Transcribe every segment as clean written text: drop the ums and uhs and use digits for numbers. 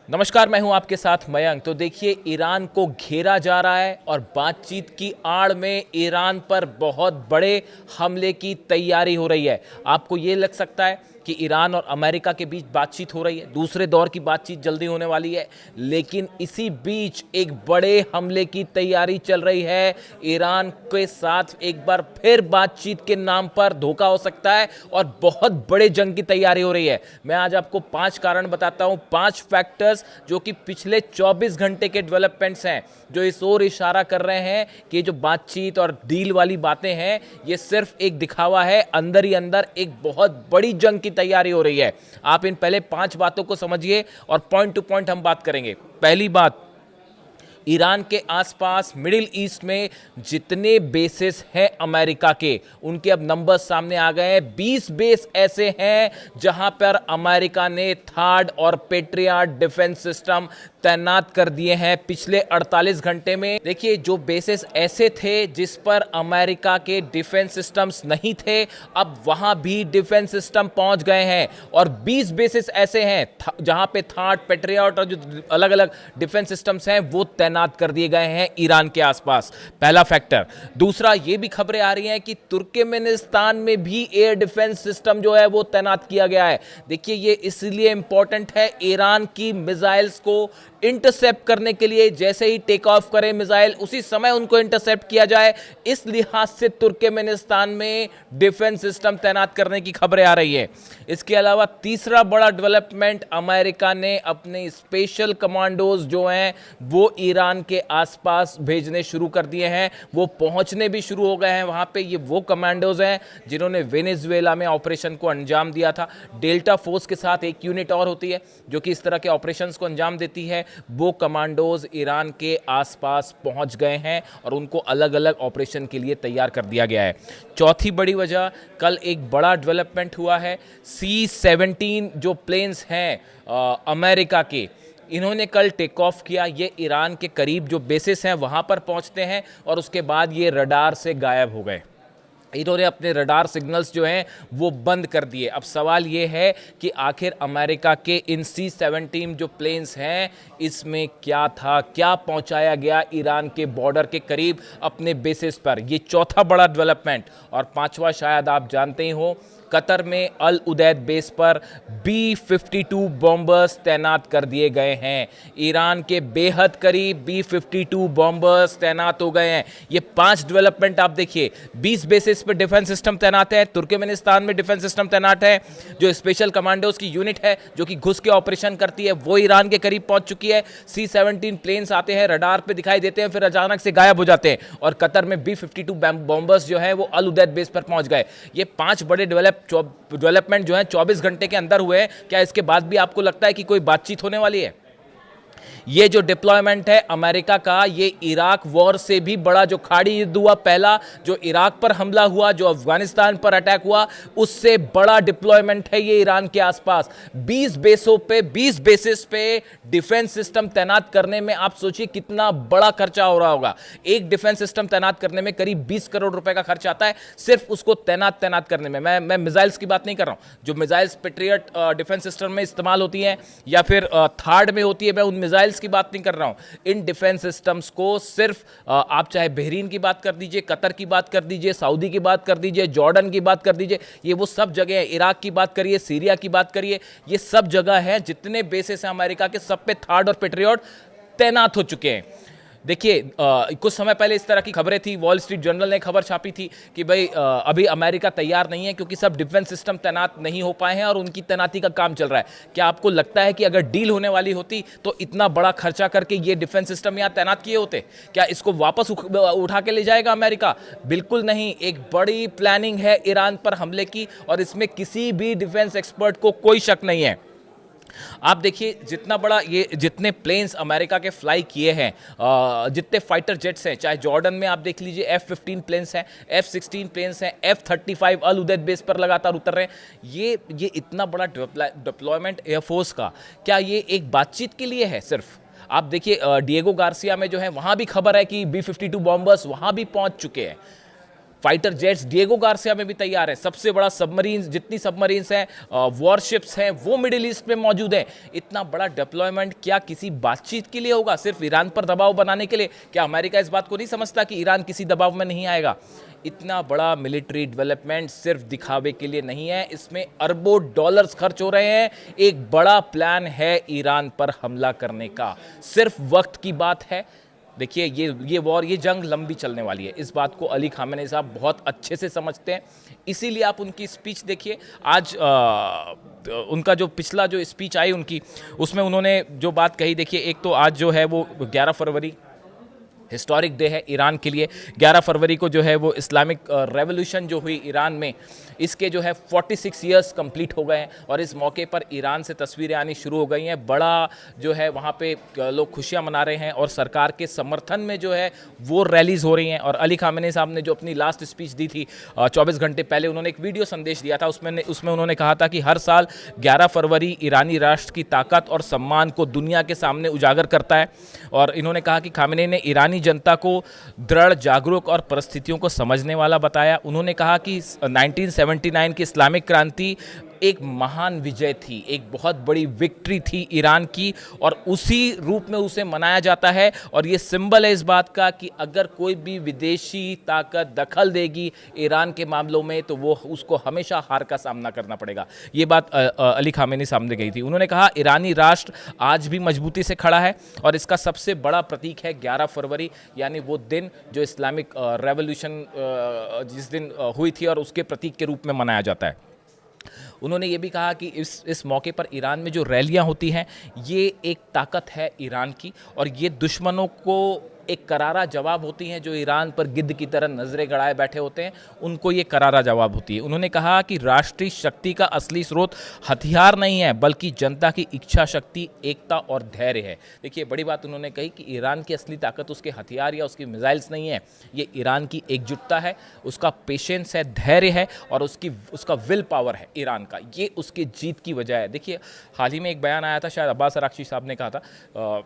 नमस्कार, मैं हूं आपके साथ मयंक। तो देखिए, ईरान को घेरा जा रहा है और बातचीत की आड़ में ईरान पर बहुत बड़े हमले की तैयारी हो रही है। आपको ये लग सकता है कि ईरान और अमेरिका के बीच बातचीत हो रही है, दूसरे दौर की बातचीत जल्दी होने वाली है, लेकिन इसी बीच एक बड़े हमले की तैयारी चल रही है। ईरान के साथ एक बार फिर बातचीत के नाम पर धोखा हो सकता है और बहुत बड़े जंग की तैयारी हो रही है। मैं आज आपको 5 कारण बताता हूं, 5 फैक्टर्स जो कि पिछले 24 घंटे के डेवलपमेंट्स हैं, जो इस ओर इशारा कर रहे हैं कि जो बातचीत और डील वाली बातें हैं ये सिर्फ एक दिखावा है। अंदर ही अंदर एक बहुत बड़ी जंग की तैयारी हो रही है। आप इन पहले 5 बातों को समझिए और पॉइंट टू पॉइंट हम बात करेंगे। पहली बात, ईरान के आसपास मिडिल ईस्ट में जितने बेसेस हैं अमेरिका के, उनके अब नंबर्स सामने आ गए हैं। 20 बेस ऐसे हैं जहां पर अमेरिका ने थर्ड और पेट्रियट डिफेंस सिस्टम तैनात कर दिए हैं पिछले 48 घंटे में। देखिए, जो बेसेस ऐसे थे जिस पर अमेरिका के डिफेंस सिस्टम्स नहीं थे, अब वहां भी डिफेंस सिस्टम पहुंच गए हैं और 20 बेसेस ऐसे हैं जहां पे थर्ड, पेट्रियट और जो अलग अलग डिफेंस सिस्टम्स हैं वो तैनात कर दिए गए हैं ईरान के आसपास। पहला फैक्टर। दूसरा, ये भी खबरें आ रही हैं कि तुर्कमेनिस्तान में भी एयर डिफेंस सिस्टम जो है वो तैनात किया गया है। देखिए, ये इसलिए इंपॉर्टेंट है, ईरान की मिसाइल्स को इंटरसेप्ट करने के लिए जैसे ही टेक ऑफ करें मिसाइल, उसी समय उनको इंटरसेप्ट किया जाए। इस लिहाज से तुर्कमेनिस्तान में डिफेंस सिस्टम तैनात करने की खबरें आ रही है। इसके अलावा तीसरा बड़ा डेवलपमेंट, अमेरिका ने अपने स्पेशल कमांडोज जो हैं वो ईरान के आसपास भेजने शुरू कर दिए हैं। वो पहुंचने भी शुरू हो गए हैं वहां पे। ये वो कमांडोज हैं जिन्होंने वेनेजुएला में ऑपरेशन को अंजाम दिया था। डेल्टा फोर्स के साथ एक यूनिट और होती है जो कि इस तरह के ऑपरेशंस को अंजाम देती है। वो कमांडोज ईरान के आसपास पहुंच गए हैं और उनको अलग अलग ऑपरेशन के लिए तैयार कर दिया गया है। चौथी बड़ी वजह, कल एक बड़ा डेवलपमेंट हुआ है। C-17 जो प्लेन्स हैं अमेरिका के, इन्होंने कल टेक ऑफ किया। ये ईरान के करीब जो बेसिस हैं वहां पर पहुंचते हैं और उसके बाद ये रडार से गायब हो गए। इन्होंने अपने रडार सिग्नल्स जो हैं वो बंद कर दिए। अब सवाल ये है कि आखिर अमेरिका के इन C-17 जो प्लेन्स हैं इसमें क्या था, क्या पहुंचाया गया ईरान के बॉर्डर के करीब अपने बेसिस पर। ये चौथा बड़ा डेवलपमेंट। और पांचवा, शायद आप जानते ही हो, कतर में अल उदैद बेस पर B-52 बॉम्बर्स तैनात कर दिए गए हैं। ईरान के बेहद करीब B-52 बॉम्बर्स तैनात हो गए हैं। ये 5 डेवलपमेंट आप देखिए। 20 बेसिस पर डिफेंस सिस्टम तैनात है, तुर्कमेनिस्तान में डिफेंस सिस्टम तैनात है, जो स्पेशल कमांडोज की यूनिट है जो कि घुस के ऑपरेशन करती है वो ईरान के करीब पहुंच चुकी है। C-17 प्लेन्स आते हैं, रडार पे दिखाई देते हैं, फिर अचानक से गायब हो जाते हैं। और कतर में B-52 बॉम्बर्स जो है वो अल उदैद बेस पर पहुंच गए। ये 5 बड़े डेवलपमेंट जो है 24 घंटे के अंदर हुए हैं। क्या इसके बाद भी आपको लगता है कि कोई बातचीत होने वाली है? ये जो डिप्लॉयमेंट है अमेरिका का, ये इराक वॉर से भी बड़ा, जो खाड़ी युद्ध हुआ पहला, जो इराक पर हमला हुआ, जो अफगानिस्तान पर अटैक हुआ, उससे बड़ा डिप्लॉयमेंट है ये ईरान के आसपास। 20 बेसों पे, 20 बेसिस पे डिफेंस सिस्टम तैनात करने में आप सोचिए कितना बड़ा खर्चा हो रहा होगा। एक डिफेंस सिस्टम तैनात करने में करीब 20 करोड़ रुपए का खर्च आता है, सिर्फ उसको तैनात करने में। मैं मिसाइल्स की बात नहीं कर रहा हूं, जो मिसाइल्स पेट्रियट डिफेंस सिस्टम में इस्तेमाल होती हैं या फिर थर्ड में होती है, मैं उन मिसाइल्स की बात नहीं कर रहा हूं। इन डिफेंस सिस्टम्स को सिर्फ आप चाहे बहरीन की बात कर दीजिए, कतर की बात कर दीजिए, सऊदी की बात कर दीजिए, जॉर्डन की बात कर दीजिए, ये वो सब जगह है। इराक की बात करिए, सीरिया की बात करिए, ये सब जगह है। जितने बेसेस हैं अमेरिका के, सब पे थर्ड और पेट्रियट तैनात हो चुके हैं। देखिए, कुछ समय पहले इस तरह की खबरें थी, वॉल स्ट्रीट जर्नल ने खबर छापी थी कि भाई अभी अमेरिका तैयार नहीं है क्योंकि सब डिफेंस सिस्टम तैनात नहीं हो पाए हैं और उनकी तैनाती का काम चल रहा है। क्या आपको लगता है कि अगर डील होने वाली होती तो इतना बड़ा खर्चा करके ये डिफेंस सिस्टम यहाँ तैनात किए होते? क्या इसको वापस उठा के ले जाएगा अमेरिका? बिल्कुल नहीं। एक बड़ी प्लानिंग है ईरान पर हमले की और इसमें किसी भी डिफेंस एक्सपर्ट को कोई शक नहीं है। आप देखिए, जितना बड़ा ये, जितने प्लेन्स अमेरिका के फ्लाई किए हैं, जितने फाइटर जेट्स हैं, चाहे जॉर्डन में आप देख लीजिए F-15 प्लेन्स हैं, F-16 प्लेन्स हैं, F-35 अल उदैद बेस पर लगातार उतर रहे हैं। ये इतना बड़ा डिप्लॉयमेंट एयरफोर्स का, क्या ये एक बातचीत के लिए है सिर्फ? आप देखिए, डिएगो गार्सिया में जो है वहां भी खबर है कि B-52 बॉम्बर्स वहां भी पहुंच चुके हैं। फाइटर जेट्स डिएगो गार्सिया में भी तैयार है। सबसे बड़ा सबमरीन, जितनी सबमरीन्स हैं, वॉरशिप्स हैं, वो मिडिल ईस्ट में मौजूद है। इतना बड़ा डिप्लॉयमेंट क्या किसी बातचीत के लिए होगा? सिर्फ ईरान पर दबाव बनाने के लिए? क्या अमेरिका इस बात को नहीं समझता कि ईरान किसी दबाव में नहीं आएगा? इतना बड़ा मिलिट्री डेवलपमेंट सिर्फ दिखावे के लिए नहीं है, इसमें अरबों डॉलर्स खर्च हो रहे हैं। एक बड़ा प्लान है ईरान पर हमला करने का, सिर्फ वक्त की बात है। देखिए, ये वॉर, ये जंग लंबी चलने वाली है। इस बात को अली खामेनी साहब बहुत अच्छे से समझते हैं। इसीलिए आप उनकी स्पीच देखिए आज, उनका जो पिछला जो स्पीच आई उनकी, उसमें उन्होंने जो बात कही, देखिए एक तो आज जो है वो 11 फरवरी हिस्टोरिक डे है ईरान के लिए। 11 फरवरी को जो है वो इस्लामिक रेवोल्यूशन जो हुई ईरान में, इसके जो है 46 ईयर्स कंप्लीट हो गए हैं और इस मौके पर ईरान से तस्वीरें आनी शुरू हो गई हैं। बड़ा जो है वहाँ पे लोग खुशियाँ मना रहे हैं और सरकार के समर्थन में जो है वो रैलीज़ हो रही हैं। और अली खामेनी साहब ने जो अपनी लास्ट स्पीच दी थी 24 घंटे पहले, उन्होंने एक वीडियो संदेश दिया था। उसमें उन्होंने कहा था कि हर साल 11 फरवरी ईरानी राष्ट्र की ताकत और सम्मान को दुनिया के सामने उजागर करता है। और इन्होंने कहा कि खामेनी ने ईरानी जनता को दृढ़, जागरूक और परिस्थितियों को समझने वाला बताया। उन्होंने कहा कि 1979 की इस्लामिक क्रांति एक महान विजय थी, एक बहुत बड़ी विक्ट्री थी ईरान की, और उसी रूप में उसे मनाया जाता है। और ये सिंबल है इस बात का कि अगर कोई भी विदेशी ताकत दखल देगी ईरान के मामलों में तो वो उसको हमेशा हार का सामना करना पड़ेगा। ये बात अली खामेनी सामने गई थी। उन्होंने कहा ईरानी राष्ट्र आज भी मजबूती से खड़ा है और इसका सबसे बड़ा प्रतीक है 11 फरवरी, यानी वो दिन जो इस्लामिक रेवोल्यूशन जिस दिन हुई थी और उसके प्रतीक के रूप में मनाया जाता है। उन्होंने ये भी कहा कि इस मौके पर ईरान में जो रैलियां होती हैं, ये एक ताकत है ईरान की, और ये दुश्मनों को एक करारा जवाब होती हैं। जो ईरान पर गिद्ध की तरह नजरें गड़ाए बैठे होते हैं, उनको ये करारा जवाब होती है। उन्होंने कहा कि राष्ट्रीय शक्ति का असली स्रोत हथियार नहीं है, बल्कि जनता की इच्छा शक्ति, एकता और धैर्य है। देखिए, बड़ी बात उन्होंने कही कि ईरान की असली ताकत उसके हथियार या उसकी मिसाइल्स नहीं है, ये ईरान की एकजुटता है, उसका पेशेंस है, धैर्य है और उसका विल पावर है ईरान का। ये उसकी जीत की वजह है। देखिए, हाल ही में एक बयान आया था, शायद अब्बास अराक्ची साहब ने कहा था,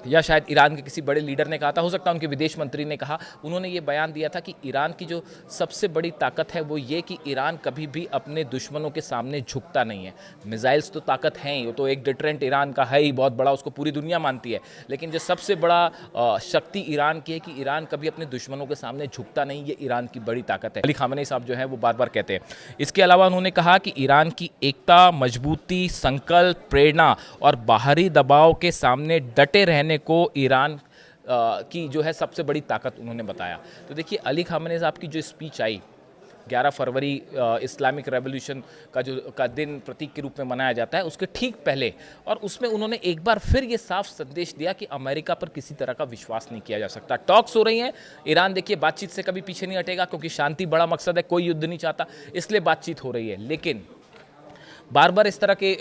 या शायद ईरान के किसी बड़े लीडर ने कहा था, हो सकता है उनके विदेश मंत्री ने कहा। उन्होंने ये बयान दिया था कि ईरान की जो सबसे बड़ी ताकत है वो ये कि ईरान कभी भी अपने दुश्मनों के सामने झुकता नहीं है। मिसाइल्स तो ताकत हैं ही, वो तो एक डिटरेंट ईरान का है ही बहुत बड़ा, उसको पूरी दुनिया मानती है। लेकिन जो सबसे बड़ा शक्ति ईरान की है कि ईरान कभी अपने दुश्मनों के सामने झुकता नहीं, ये ईरान की बड़ी ताकत है। अली खामेनी साहब जो है वो बार बार कहते हैं। इसके अलावा उन्होंने कहा कि ईरान की एकता, मजबूती, संकल्प, प्रेरणा और बाहरी दबाव के सामने डटे रहने को ईरान की जो है सबसे बड़ी ताकत उन्होंने बताया। तो देखिए, अली खामेनी साहब की जो speech I 11 February Islamic revolution का दिन प्रतीक के रूप में मनाया जाता है, उसके ठीक पहले, और उसमें उन्होंने एक बार फिर ये साफ संदेश दिया कि अमेरिका पर किसी तरह का विश्वास नहीं किया जा सकता। टॉक्स हो रही हैं, ईरान देखिए बातचीत से कभी पीछे नहीं हटेगा, क्योंकि शांति बड़ा मकसद है, कोई युद्ध नहीं चाहता, इसलिए बातचीत हो रही है। लेकिन बार बार इस तरह के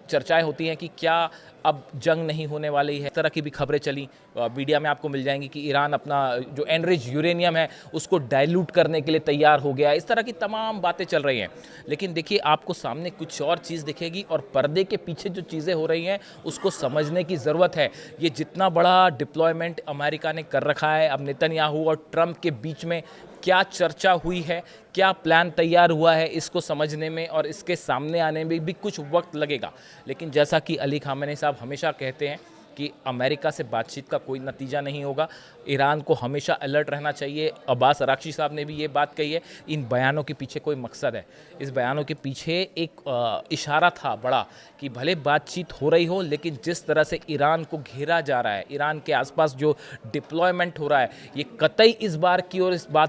चर्चाएं होती हैं कि क्या अब जंग नहीं होने वाली है। इस तरह की भी खबरें चली, मीडिया में आपको मिल जाएंगी कि ईरान अपना जो एनरिच यूरेनियम है उसको डाइल्यूट करने के लिए तैयार हो गया। इस तरह की तमाम बातें चल रही हैं। लेकिन देखिए, आपको सामने कुछ और चीज़ दिखेगी और पर्दे के पीछे जो चीज़ें हो रही हैं उसको समझने की ज़रूरत है। ये जितना बड़ा डिप्लॉयमेंट अमेरिका ने कर रखा है, अब नेतन्याहू और ट्रंप के बीच में क्या चर्चा हुई है, क्या प्लान तैयार हुआ है, इसको समझने में और इसके सामने आने में भी कुछ वक्त लगेगा। लेकिन जैसा कि अली खामेनी साहब हमेशा कहते हैं कि अमेरिका से बातचीत का कोई नतीजा नहीं होगा, ईरान को हमेशा अलर्ट रहना चाहिए। अब्बास अराक्ची साहब ने भी ये बात कही है। इन बयानों के पीछे कोई मकसद है, इस बयानों के पीछे एक इशारा था बड़ा कि भले बातचीत हो रही हो, लेकिन जिस तरह से ईरान को घेरा जा रहा है, ईरान के आसपास जो डिप्लॉयमेंट हो रहा है, ये कतई इस बात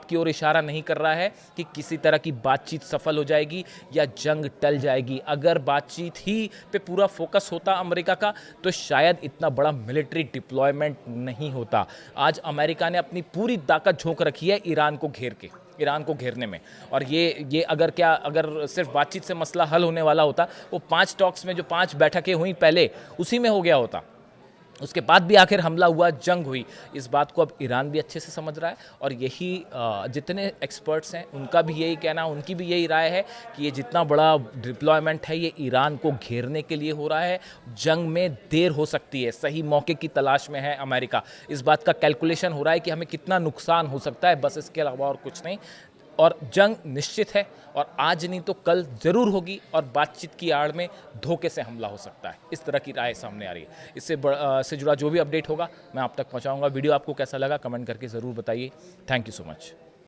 की ओर इशारा नहीं कर रहा है कि किसी तरह की बातचीत सफल हो जाएगी या जंग टल जाएगी। अगर बातचीत ही पे पूरा फोकस होता अमेरिका का तो शायद इतना बड़ा मिलिट्री डिप्लॉयमेंट नहीं होता। आज अमेरिका ने अपनी पूरी ताकत झोंक रखी है ईरान को घेरने में। और ये अगर सिर्फ बातचीत से मसला हल होने वाला होता, वो 5 टॉक्स में जो 5 बैठकें हुई पहले, उसी में हो गया होता। उसके बाद भी आखिर हमला हुआ, जंग हुई। इस बात को अब ईरान भी अच्छे से समझ रहा है और यही जितने एक्सपर्ट्स हैं उनका भी यही कहना, उनकी भी यही राय है कि ये जितना बड़ा डिप्लॉयमेंट है ये ईरान को घेरने के लिए हो रहा है। जंग में देर हो सकती है, सही मौके की तलाश में है अमेरिका। इस बात का कैलकुलेशन हो रहा है कि हमें कितना नुकसान हो सकता है, बस इसके अलावा और कुछ नहीं। और जंग निश्चित है और आज नहीं तो कल ज़रूर होगी और बातचीत की आड़ में धोखे से हमला हो सकता है। इस तरह की राय सामने आ रही है। इससे जुड़ा जो भी अपडेट होगा मैं आप तक पहुंचाऊंगा। वीडियो आपको कैसा लगा कमेंट करके ज़रूर बताइए। Thank you so much.